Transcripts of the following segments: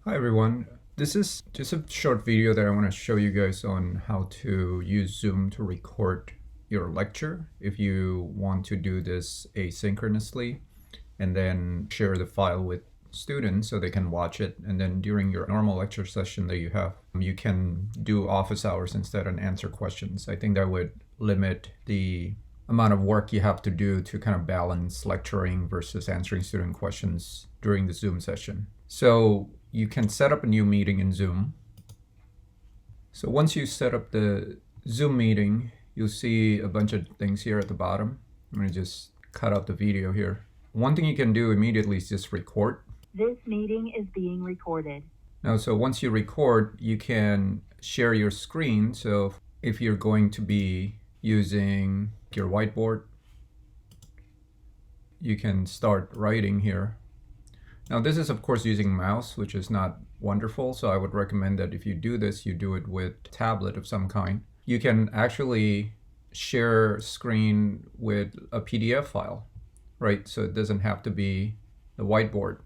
Hi everyone. This is just a short video that I want to show you guys on how to use Zoom to record your lecture if you want to do this asynchronously and then share the file with students so they can watch it, and then during your normal lecture session that you have, you can do office hours instead and answer questions. I think that would limit the amount of work you have to do to kind of balance lecturing versus answering student questions during the Zoom session. So you can set up a new meeting in Zoom. So once you set up the Zoom meeting, you'll see a bunch of things here at the bottom. I'm going to just cut out the video here. One thing you can do immediately is just record. This meeting is being recorded. Now, so once you record, you can share your screen. So if you're going to be using your whiteboard, you can start writing here. Now this is of course using mouse, which is not wonderful, so I would recommend that if you do this, you do it with a tablet of some kind. You can actually share screen with a PDF file, right? So it doesn't have to be the whiteboard.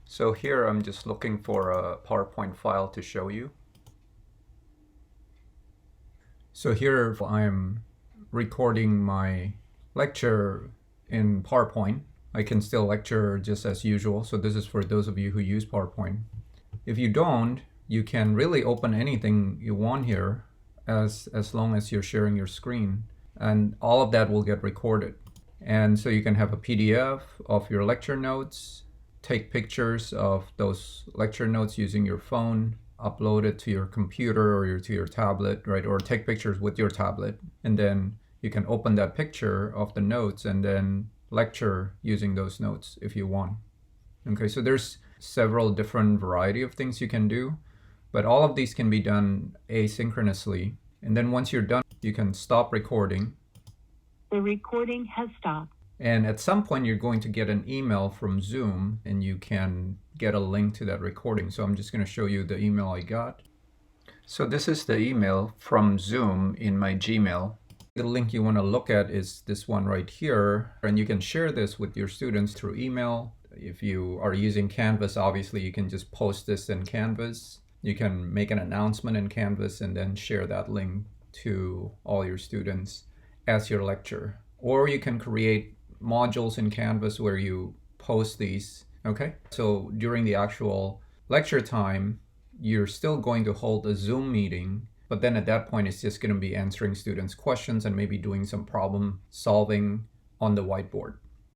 So here I'm just looking for a PowerPoint file to show you. So here I'm recording my lecture in PowerPoint. I can still lecture just as usual. So this is for those of you who use PowerPoint. If you don't, you can really open anything you want here as long as you're sharing your screen, and all of that will get recorded. And so you can have a PDF of your lecture notes, take pictures of those lecture notes using your phone, upload it to your computer or to your tablet, right? Or take pictures with your tablet, and then you can open that picture of the notes and then lecture using those notes if you want. Okay, so there's several different variety of things you can do, but all of these can be done asynchronously. And then once you're done, you can stop recording. The recording has stopped. And at some point you're going to get an email from Zoom and you can get a link to that recording. So I'm just going to show you the email I got. So this is the email from Zoom in my Gmail. The link you want to look at is this one right here, and you can share this with your students through email. If you are using Canvas, obviously you can just post this in Canvas. You can make an announcement in Canvas and then share that link to all your students as your lecture. Or you can create modules in Canvas where you post these, okay? So during the actual lecture time, you're still going to hold a Zoom meeting, but then at that point, it's just going to be answering students' questions and maybe doing some problem solving on the whiteboard.